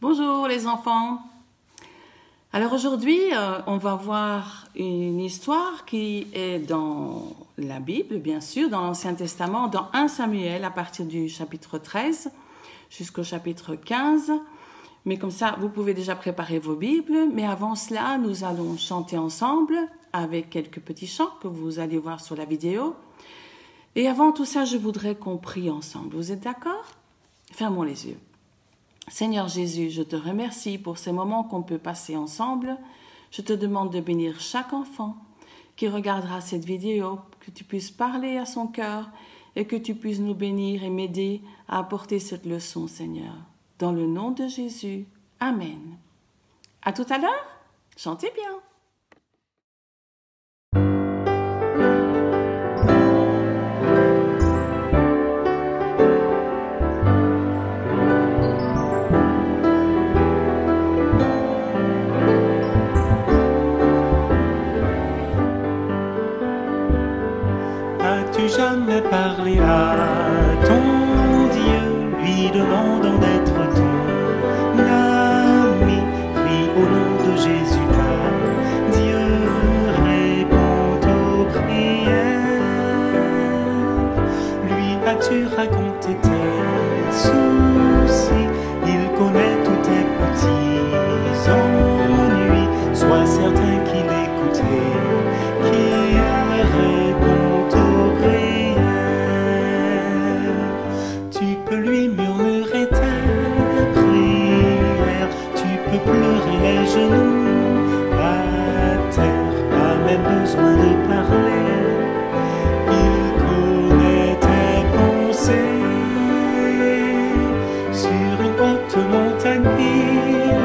Bonjour les enfants. Alors aujourd'hui, on va voir une histoire qui est dans la Bible, bien sûr, dans l'Ancien Testament, dans 1 Samuel, à partir du chapitre 13 jusqu'au chapitre 15. Mais comme ça, vous pouvez déjà préparer vos Bibles. Mais avant cela, nous allons chanter ensemble avec quelques petits chants que vous allez voir sur la vidéo. Et avant tout ça, je voudrais qu'on prie ensemble. Vous êtes d'accord? Fermons les yeux. Seigneur Jésus, je te remercie pour ces moments qu'on peut passer ensemble. Je te demande de bénir chaque enfant qui regardera cette vidéo, que tu puisses parler à son cœur et que tu puisses nous bénir et m'aider à apporter cette leçon, Seigneur. Dans le nom de Jésus. Amen. À tout à l'heure. Chantez bien. As-tu jamais parlé à ton Dieu, lui demandant d'être ton ami? Prie au nom de Jésus, car Dieu répond aux prières. Lui as-tu raconté tes soucis? Il connaît tous tes petits ennuis. Sois certain qu'il écoute et qu'il répond aux prières. Tu peux lui murmurer tes prières, tu peux pleurer les genoux à terre, pas même besoin de parler. Il connaît tes pensées. Sur une haute montagne, il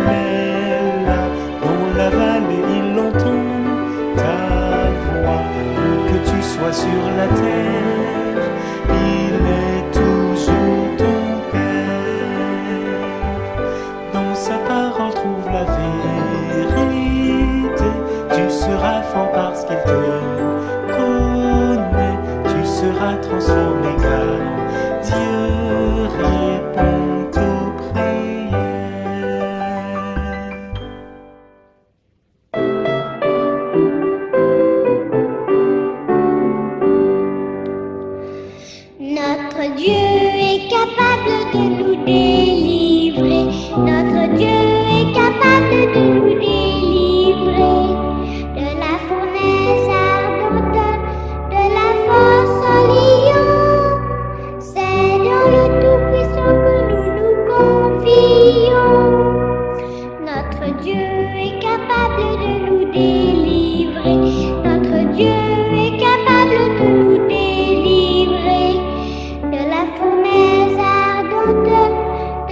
est là, dans la vallée, il entend ta voix. Où que tu sois sur la terre, il est toujours ton Père. Dans sa parole trouve la vérité. Tu seras fort parce qu'il te connaît. Tu seras transformé car Dieu répond aux prières. Notre Dieu est capable de nous délivrer. Notre Dieu est capable de nous délivrer de la fournaise ardente, de la force au lion. C'est dans le Tout-Puissant que nous nous confions. Notre Dieu est capable de nous délivrer. Notre Dieu est capable de nous délivrer de la fournaise ardente,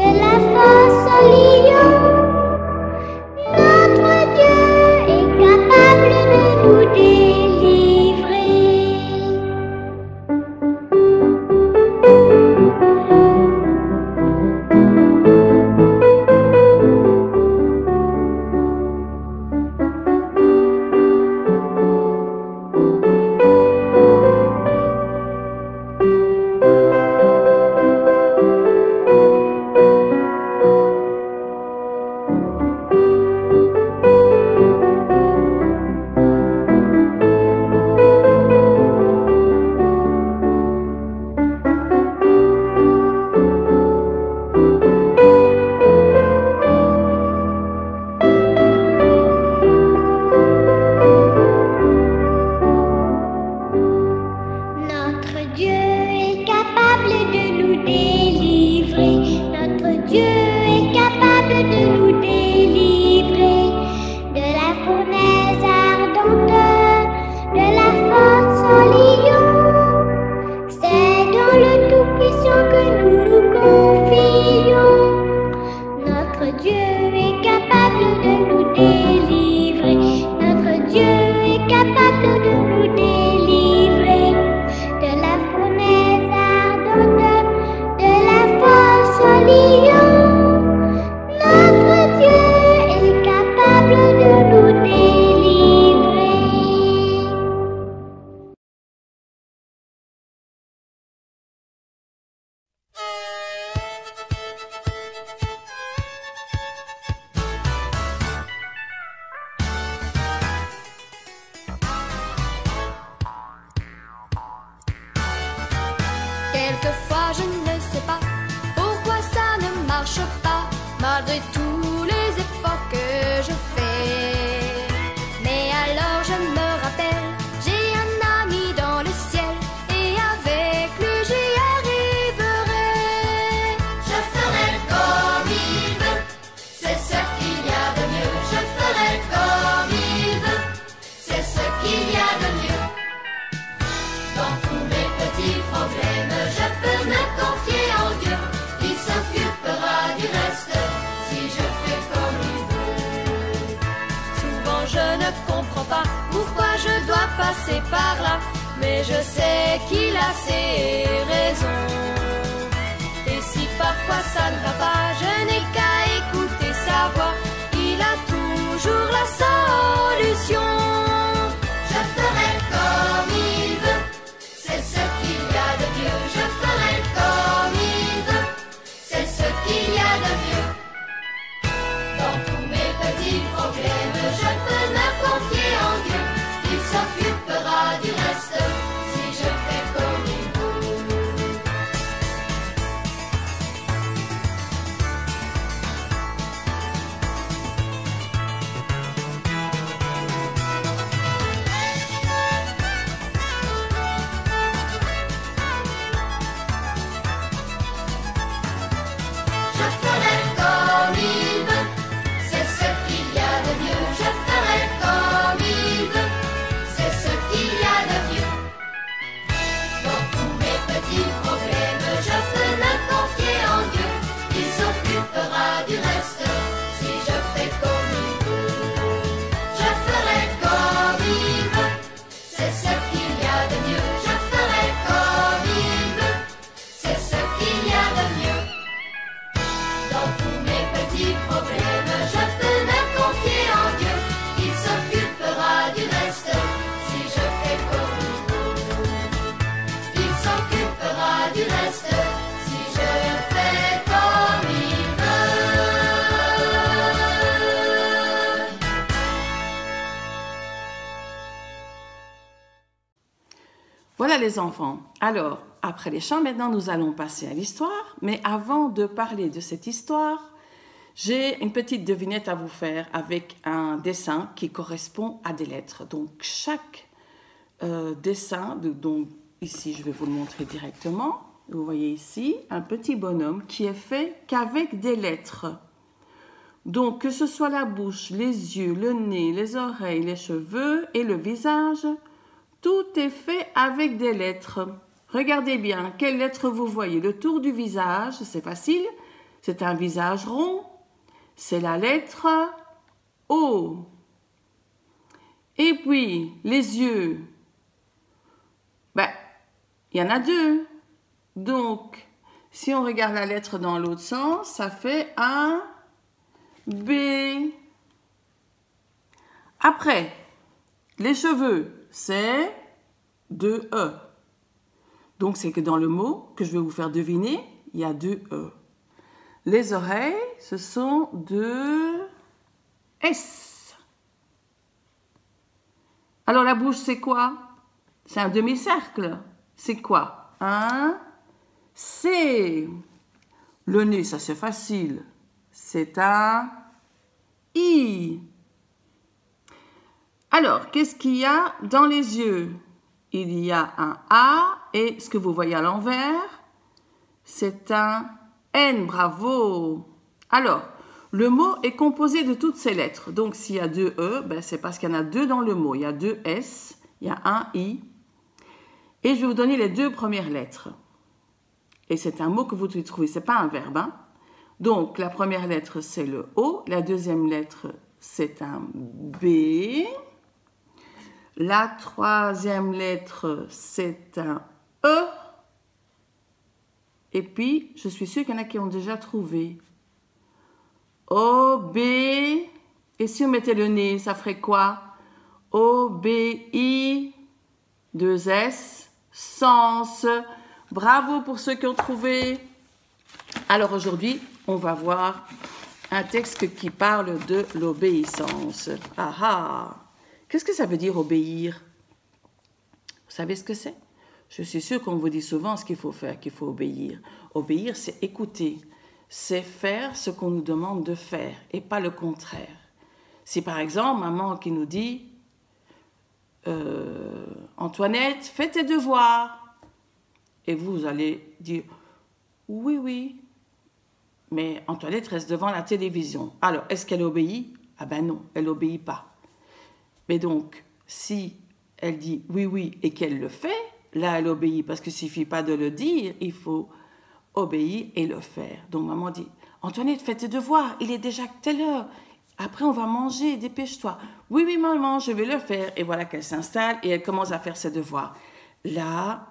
Quelquefois je ne sais pas pourquoi ça ne marche pas, malgré tous les efforts que je fais. Mais alors je me rappelle, j'ai un ami dans le ciel, et avec lui j'y arriverai. Je ferai comme il veut, c'est ce qu'il y a de mieux. Je ferai comme il veut, c'est ce qu'il y a de mieux. Dans tous mes petits problèmes, je peux me confier en Dieu. Il s'occupera du reste si je fais comme il veut. Souvent je ne comprends pas pourquoi je dois passer par là, mais je sais qu'il a ses raisons. Et si parfois ça ne va pas, je n'ai qu'à écouter sa voix. Il a toujours la solution. Je ferai comme il veut, c'est ce qu'il y a de mieux. Je ferai comme il veut, c'est ce qu'il y a de mieux. Dans tous mes petits problèmes, je peux me confier en Dieu. Il s'occupera du reste si je fais comme il veut. Je ferai comme il veut, c'est ce qu'il y a de mieux. Je ferai comme il veut, c'est ce qu'il y a de mieux. Dans tous mes petits problèmes, je peux me confier en Dieu. Il s'occupera du reste si je fais comme il veut. Je ferai comme il veut, c'est ce qu'il y a de mieux. Je ferai comme il veut, c'est ce qu'il y a de mieux. Dans tous mes petits problèmes, je peux me confier en Dieu. Il s'occupera du reste si je fais comme il veut. Il s'occupera du reste si je fais comme il veut. Voilà les enfants. Alors, après les chants, maintenant nous allons passer à l'histoire. Mais avant de parler de cette histoire, j'ai une petite devinette à vous faire avec un dessin qui correspond à des lettres. Donc, chaque dessin, donc ici je vais vous le montrer directement. Vous voyez ici un petit bonhomme qui est fait qu'avec des lettres. Donc, que ce soit la bouche, les yeux, le nez, les oreilles, les cheveux et le visage, tout est fait avec des lettres. Regardez bien, quelles lettres vous voyez? Le tour du visage, c'est facile, c'est un visage rond, c'est la lettre O. Et puis, les yeux, ben, il y en a deux. Donc, si on regarde la lettre dans l'autre sens, ça fait un B. Après, les cheveux, c'est deux E. Donc, c'est que dans le mot que je vais vous faire deviner, il y a deux E. Les oreilles, ce sont deux S. Alors, la bouche, c'est quoi? C'est un demi-cercle. C'est quoi? Un C. Le nez, ça c'est facile. C'est un I. Alors, qu'est-ce qu'il y a dans les yeux? Il y a un A et ce que vous voyez à l'envers, c'est un N. Bravo! Alors, le mot est composé de toutes ces lettres. Donc, s'il y a deux E, ben, c'est parce qu'il y en a deux dans le mot. Il y a deux S, il y a un I. Et je vais vous donner les deux premières lettres. Et c'est un mot que vous devez trouver, ce n'est pas un verbe. Hein? Donc, la première lettre, c'est le O. La deuxième lettre, c'est un B. La troisième lettre, c'est un E. Et puis, je suis sûre qu'il y en a qui ont déjà trouvé. O, B. Et si on mettait le nez, ça ferait quoi? O, B, I, 2 S, sens. Bravo pour ceux qui ont trouvé. Alors aujourd'hui, on va voir un texte qui parle de l'obéissance. Ah ah! Qu'est-ce que ça veut dire obéir? Vous savez ce que c'est? Je suis sûre qu'on vous dit souvent ce qu'il faut faire, qu'il faut obéir. Obéir, c'est écouter, c'est faire ce qu'on nous demande de faire et pas le contraire. Si par exemple, maman qui nous dit Antoinette, fais tes devoirs, et vous allez dire oui, oui, mais Antoinette reste devant la télévision. Alors, est-ce qu'elle obéit? Ah ben non, elle n'obéit pas. Mais donc, si elle dit oui, oui, et qu'elle le fait, là, elle obéit, parce qu'il ne suffit pas de le dire, il faut obéir et le faire. Donc, maman dit, Antoinette, fais tes devoirs, il est déjà telle heure. Après, on va manger, dépêche-toi. Oui, oui, maman, je vais le faire. Et voilà qu'elle s'installe et elle commence à faire ses devoirs. Là,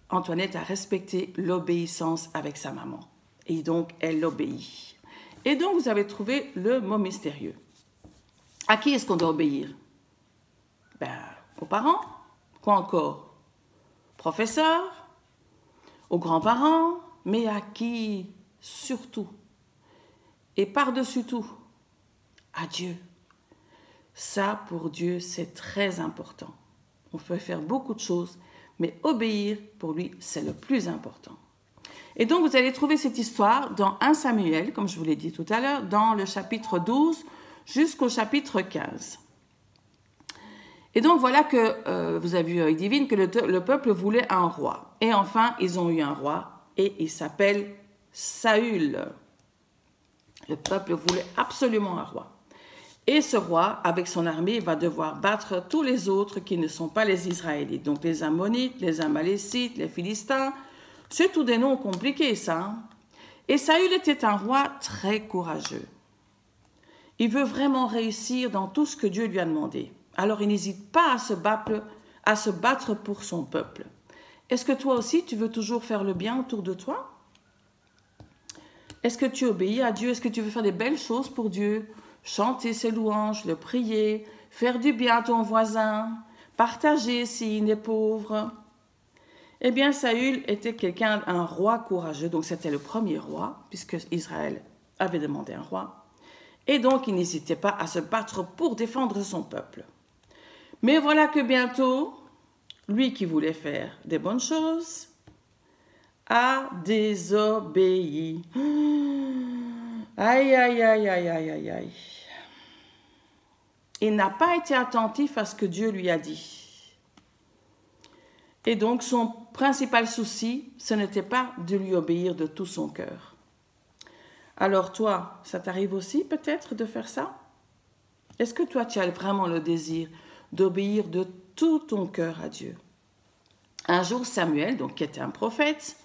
Antoinette a respecté l'obéissance avec sa maman. Et donc, elle obéit. Et donc, vous avez trouvé le mot mystérieux. À qui est-ce qu'on doit obéir? Ben, aux parents. Quoi encore? Professeurs, aux grands-parents, mais à qui surtout? Et par-dessus tout, à Dieu. Ça, pour Dieu, c'est très important. On peut faire beaucoup de choses, mais obéir, pour lui, c'est le plus important. Et donc, vous allez trouver cette histoire dans 1 Samuel, comme je vous l'ai dit tout à l'heure, dans le chapitre 12 jusqu'au chapitre 15. Et donc, voilà que, vous avez vu avec Divine, que le peuple voulait un roi. Et enfin, ils ont eu un roi, et il s'appelle Saül. Le peuple voulait absolument un roi. Et ce roi, avec son armée, va devoir battre tous les autres qui ne sont pas les Israélites. Donc les Ammonites, les Amalécites, les Philistins. C'est tous des noms compliqués, ça. Hein? Et Saül était un roi très courageux. Il veut vraiment réussir dans tout ce que Dieu lui a demandé. Alors il n'hésite pas à se battre pour son peuple. Est-ce que toi aussi, tu veux toujours faire le bien autour de toi? Est-ce que tu obéis à Dieu? Est-ce que tu veux faire des belles choses pour Dieu? Chanter ses louanges, le prier, faire du bien à ton voisin, partager s'il est pauvre. Eh bien, Saül était un roi courageux, donc c'était le premier roi, puisque Israël avait demandé un roi. Et donc, il n'hésitait pas à se battre pour défendre son peuple. Mais voilà que bientôt, lui qui voulait faire des bonnes choses, a désobéi. Aïe, aïe, aïe, aïe, aïe, aïe, aïe. Il n'a pas été attentif à ce que Dieu lui a dit. Et donc, son principal souci, ce n'était pas de lui obéir de tout son cœur. Alors toi, ça t'arrive aussi peut-être de faire ça? Est-ce que toi, tu as vraiment le désir d'obéir de tout ton cœur à Dieu? Un jour, Samuel, donc, qui était un prophète,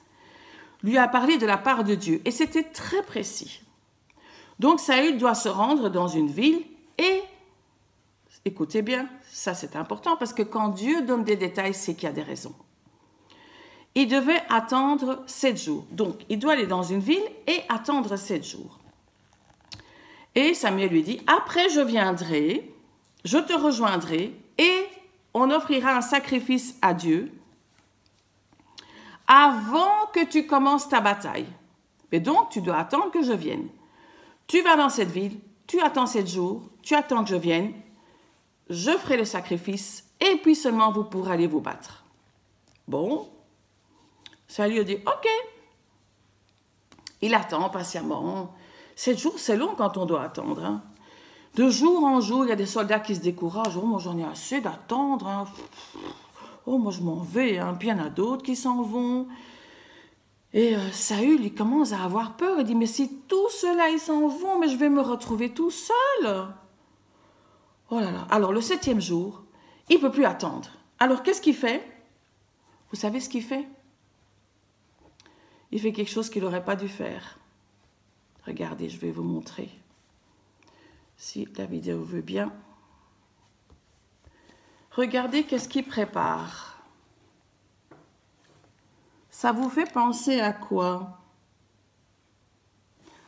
lui a parlé de la part de Dieu. Et c'était très précis. Donc, Saül doit se rendre dans une ville et, écoutez bien, ça c'est important parce que quand Dieu donne des détails, c'est qu'il y a des raisons. Il devait attendre 7 jours. Donc, il doit aller dans une ville et attendre 7 jours. Et Samuel lui dit, après je viendrai, je te rejoindrai et on offrira un sacrifice à Dieu avant que tu commences ta bataille. Et donc, tu dois attendre que je vienne. Tu vas dans cette ville, tu attends 7 jours, tu attends que je vienne, je ferai le sacrifice et puis seulement vous pourrez aller vous battre. Bon, ça lui a dit, ok. Il attend patiemment. 7 jours, c'est long quand on doit attendre. Hein. De jour en jour, il y a des soldats qui se découragent. Oh, moi j'en ai assez d'attendre. Hein. Oh, moi je m'en vais. Hein. Puis il y en a d'autres qui s'en vont. Et Saül, il commence à avoir peur. Il dit, mais si tous ceux-là, ils s'en vont, mais je vais me retrouver tout seul. Oh là là. Alors, le 7e jour, il ne peut plus attendre. Alors, qu'est-ce qu'il fait? Vous savez ce qu'il fait? Il fait quelque chose qu'il n'aurait pas dû faire. Regardez, je vais vous montrer. Si la vidéo veut bien. Regardez qu'est-ce qu'il prépare. Ça vous fait penser à quoi?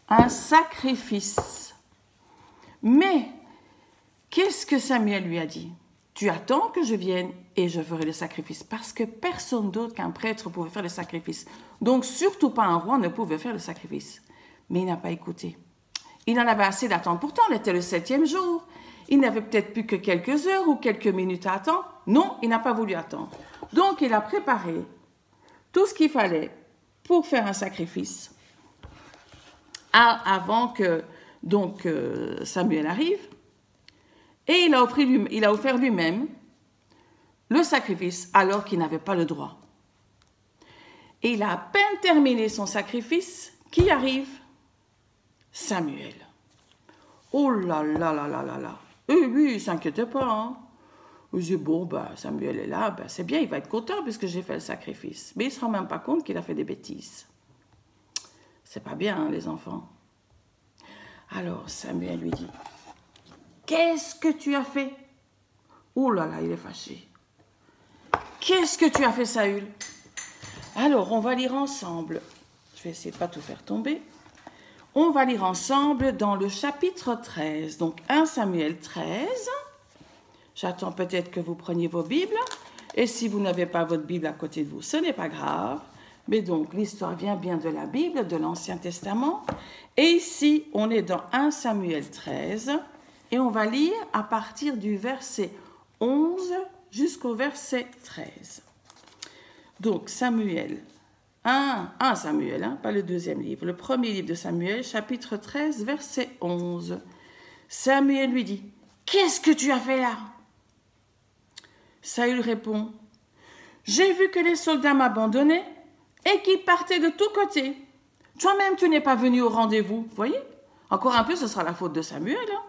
Un sacrifice. Mais, qu'est-ce que Samuel lui a dit? Tu attends que je vienne et je ferai le sacrifice. Parce que personne d'autre qu'un prêtre pouvait faire le sacrifice. Donc, surtout pas un roi ne pouvait faire le sacrifice. Mais il n'a pas écouté. Il en avait assez d'attendre. Pourtant, on était le 7e jour. Il n'avait peut-être plus que quelques heures ou quelques minutes à attendre. Non, il n'a pas voulu attendre. Donc, il a préparé tout ce qu'il fallait pour faire un sacrifice avant que Samuel arrive. Et il a offert lui-même le sacrifice alors qu'il n'avait pas le droit. Et il a à peine terminé son sacrifice, qui arrive? Samuel. Oh là là là là là là. Et lui, il ne s'inquiétait pas. Hein. Il dit, bon, Samuel est là, c'est bien, il va être content puisque j'ai fait le sacrifice. Mais il ne se rend même pas compte qu'il a fait des bêtises. C'est pas bien, hein, les enfants. Alors, Samuel lui dit, qu'est-ce que tu as fait? Oh là là, il est fâché. Qu'est-ce que tu as fait, Saül? Alors, on va lire ensemble. Je vais essayer de ne pas tout faire tomber. On va lire ensemble dans le chapitre 13. Donc, 1 Samuel 13. J'attends peut-être que vous preniez vos Bibles. Et si vous n'avez pas votre Bible à côté de vous, ce n'est pas grave. Mais donc, l'histoire vient bien de la Bible, de l'Ancien Testament. Et ici, on est dans 1 Samuel 13. Et on va lire à partir du verset 11 jusqu'au verset 13. Donc, Samuel, 1 Samuel, hein, pas le deuxième livre, le premier livre de Samuel, chapitre 13, verset 11. Samuel lui dit, « Qu'est-ce que tu as fait là ?» Saül répond, « J'ai vu que les soldats m'abandonnaient et qu'ils partaient de tous côtés. Toi-même, tu n'es pas venu au rendez-vous. » Vous voyez? Encore un peu, ce sera la faute de Samuel. Hein?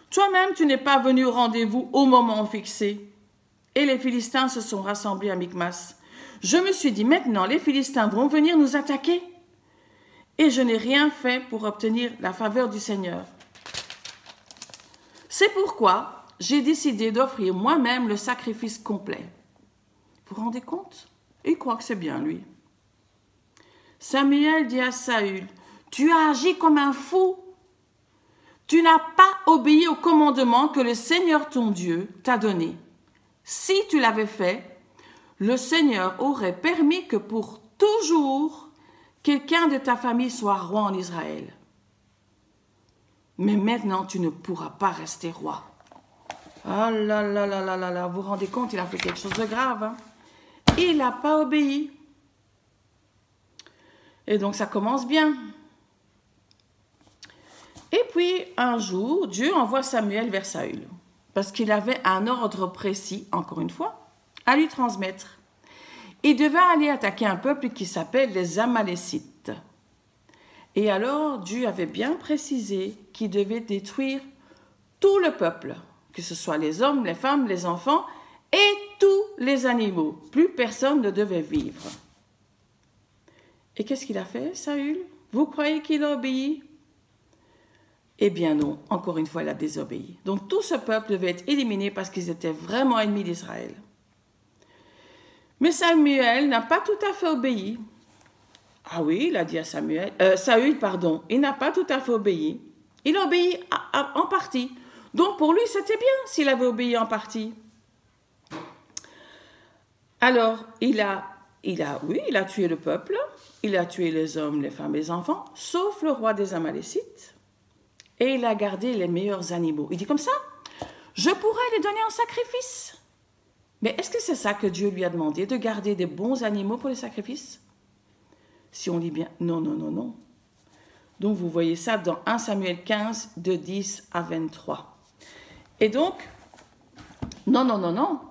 Toi-même, tu n'es pas venu au rendez-vous au moment fixé. Et les Philistins se sont rassemblés à Michmas. Je me suis dit, maintenant, les Philistins vont venir nous attaquer. Et je n'ai rien fait pour obtenir la faveur du Seigneur. C'est pourquoi j'ai décidé d'offrir moi-même le sacrifice complet. Vous vous rendez compte? Il croit que c'est bien, lui. Samuel dit à Saül, « Tu as agi comme un fou. Tu n'as pas obéi au commandement que le Seigneur ton Dieu t'a donné. Si tu l'avais fait, le Seigneur aurait permis que pour toujours, quelqu'un de ta famille soit roi en Israël. Mais maintenant, tu ne pourras pas rester roi. » Ah là là là là là là, vous vous rendez compte, il a fait quelque chose de grave. Hein? Il n'a pas obéi. Et donc, ça commence bien. Et puis, un jour, Dieu envoie Samuel vers Saül, parce qu'il avait un ordre précis, encore une fois, à lui transmettre. Il devait aller attaquer un peuple qui s'appelle les Amalécites. Et alors, Dieu avait bien précisé qu'il devait détruire tout le peuple, que ce soit les hommes, les femmes, les enfants et tous les animaux. Plus personne ne devait vivre. Et qu'est-ce qu'il a fait, Saül? Vous croyez qu'il a obéi? Eh bien non, encore une fois, il a désobéi. Donc tout ce peuple devait être éliminé parce qu'ils étaient vraiment ennemis d'Israël. Mais Samuel n'a pas tout à fait obéi. Ah oui, il a dit à Saül, il n'a pas tout à fait obéi. Il a obéi en partie. Donc pour lui, c'était bien s'il avait obéi en partie. Alors, il a tué le peuple, il a tué les hommes, les femmes, les enfants, sauf le roi des Amalécites. Et il a gardé les meilleurs animaux. Il dit comme ça, je pourrais les donner en sacrifice. Mais est-ce que c'est ça que Dieu lui a demandé, de garder des bons animaux pour les sacrifices? Si on lit bien, non, non, non, non. Donc vous voyez ça dans 1 Samuel 15, de 10 à 23. Et donc, non, non, non, non,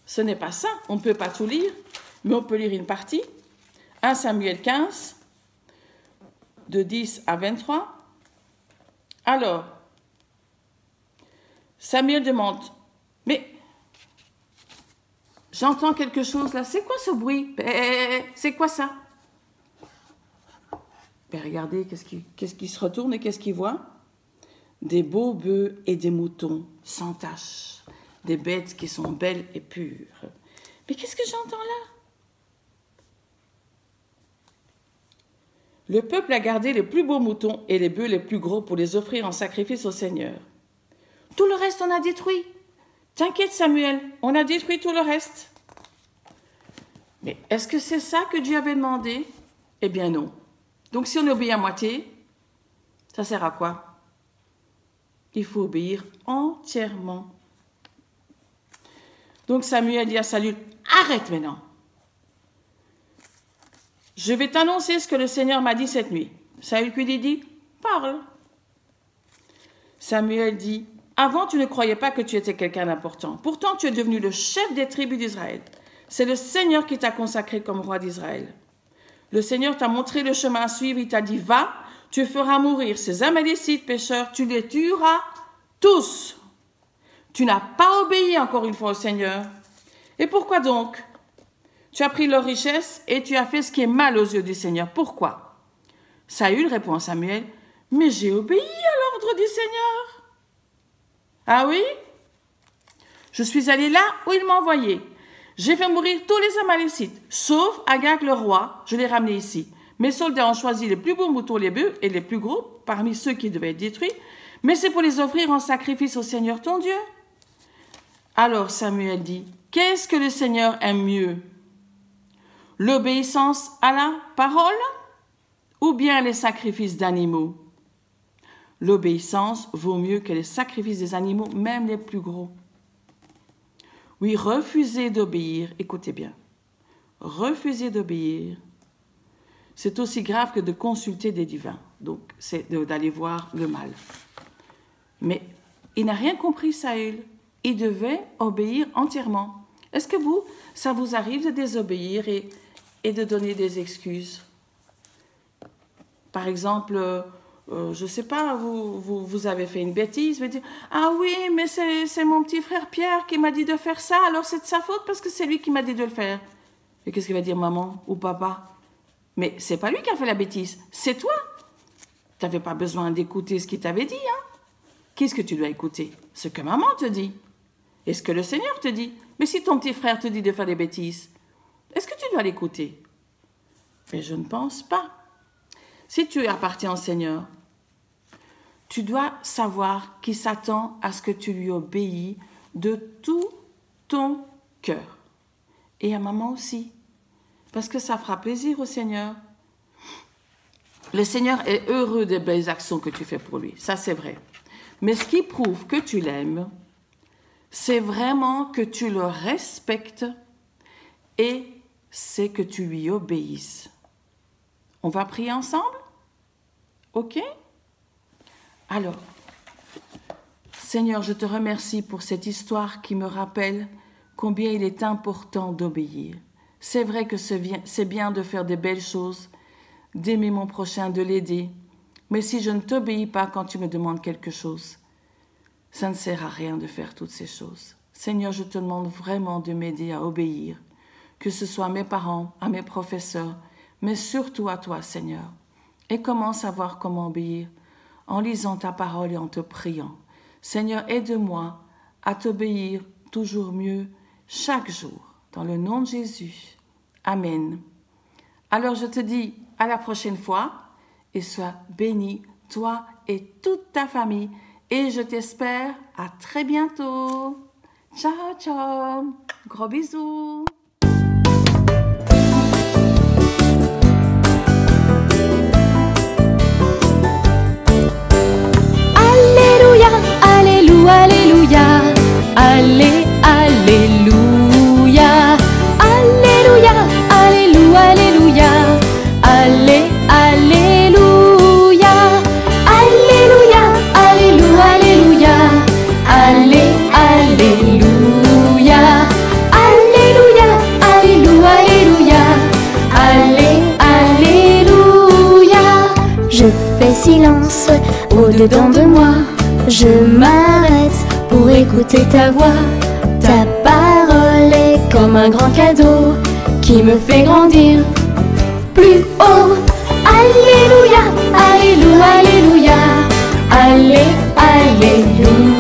ce n'est pas ça. On ne peut pas tout lire, mais on peut lire une partie. 1 Samuel 15, de 10 à 23. Alors, Samuel demande, mais j'entends quelque chose là, c'est quoi ce bruit? C'est quoi ça? Ben regardez, qu'est-ce qui se retourne et qu'est-ce qu'il voit? Des beaux bœufs et des moutons sans tache, des bêtes qui sont belles et pures. Mais qu'est-ce que j'entends là? Le peuple a gardé les plus beaux moutons et les bœufs les plus gros pour les offrir en sacrifice au Seigneur. Tout le reste, on a détruit. T'inquiète, Samuel, on a détruit tout le reste. Mais est-ce que c'est ça que Dieu avait demandé? Eh bien non. Donc si on obéit à moitié, ça sert à quoi? Il faut obéir entièrement. Donc Samuel dit à Saül, arrête maintenant. Je vais t'annoncer ce que le Seigneur m'a dit cette nuit. Saül lui dit, parle. Samuel dit, avant tu ne croyais pas que tu étais quelqu'un d'important. Pourtant tu es devenu le chef des tribus d'Israël. C'est le Seigneur qui t'a consacré comme roi d'Israël. Le Seigneur t'a montré le chemin à suivre. Il t'a dit, va, tu feras mourir ces Amalécites pécheurs, tu les tueras tous. Tu n'as pas obéi encore une fois au Seigneur. Et pourquoi donc? Tu as pris leur richesse et tu as fait ce qui est mal aux yeux du Seigneur. Pourquoi? Saül répond à Samuel, mais j'ai obéi à l'ordre du Seigneur. Ah oui? Je suis allé là où il m'a envoyé. J'ai fait mourir tous les Amalécites, sauf Agag le roi, je l'ai ramené ici. Mes soldats ont choisi les plus beaux moutons, les bœufs et les plus gros parmi ceux qui devaient être détruits, mais c'est pour les offrir en sacrifice au Seigneur ton Dieu. Alors Samuel dit, qu'est-ce que le Seigneur aime mieux? L'obéissance à la parole ou bien les sacrifices d'animaux? L'obéissance vaut mieux que les sacrifices des animaux, même les plus gros. Oui, refuser d'obéir, écoutez bien, refuser d'obéir, c'est aussi grave que de consulter des divins. Donc, c'est d'aller voir le mal. Mais il n'a rien compris, Saül. Il devait obéir entièrement. Est-ce que ça vous arrive de désobéir et de donner des excuses? Par exemple, je ne sais pas, vous avez fait une bêtise, vous dites « Ah oui, mais c'est mon petit frère Pierre qui m'a dit de faire ça, alors c'est de sa faute parce que c'est lui qui m'a dit de le faire. » Et qu'est-ce qu'il va dire maman ou papa? Mais c'est pas lui qui a fait la bêtise, c'est toi. Tu n'avais pas besoin d'écouter ce qu'il t'avait dit. Hein? Qu'est-ce que tu dois écouter? Ce que maman te dit. Et ce que le Seigneur te dit. Mais si ton petit frère te dit de faire des bêtises, est-ce que tu dois l'écouter? Mais je ne pense pas. Si tu appartiens au Seigneur, tu dois savoir qu'il s'attend à ce que tu lui obéis de tout ton cœur. Et à maman aussi. Parce que ça fera plaisir au Seigneur. Le Seigneur est heureux des belles actions que tu fais pour lui. Ça, c'est vrai. Mais ce qui prouve que tu l'aimes, c'est vraiment que tu le respectes et c'est que tu lui obéisses. On va prier ensemble? OK? Alors, Seigneur, je te remercie pour cette histoire qui me rappelle combien il est important d'obéir. C'est vrai que c'est bien de faire des belles choses, d'aimer mon prochain, de l'aider. Mais si je ne t'obéis pas quand tu me demandes quelque chose, ça ne sert à rien de faire toutes ces choses. Seigneur, je te demande vraiment de m'aider à obéir, que ce soit à mes parents, à mes professeurs, mais surtout à toi, Seigneur. Et comment savoir comment obéir? En lisant ta parole et en te priant. Seigneur, aide-moi à t'obéir toujours mieux chaque jour. Dans le nom de Jésus. Amen. Alors je te dis à la prochaine fois et sois béni, toi et toute ta famille. Et je t'espère à très bientôt. Ciao, ciao. Gros bisous. Alléluia, alléluia, alléluia. Allé, alléluia. Alléluia, alléluia, alléluia. Allé, alléluia. Alléluia, alléluia, alléluia. Allé, alléluia. Alléluia, alléluia, alléluia. Allé, alléluia. Je fais silence au-dedans de moi. Je m'arrête pour écouter ta voix. Ta parole est comme un grand cadeau qui me fait grandir plus haut. Alléluia, alléluia, alléluia. Allé, alléluia.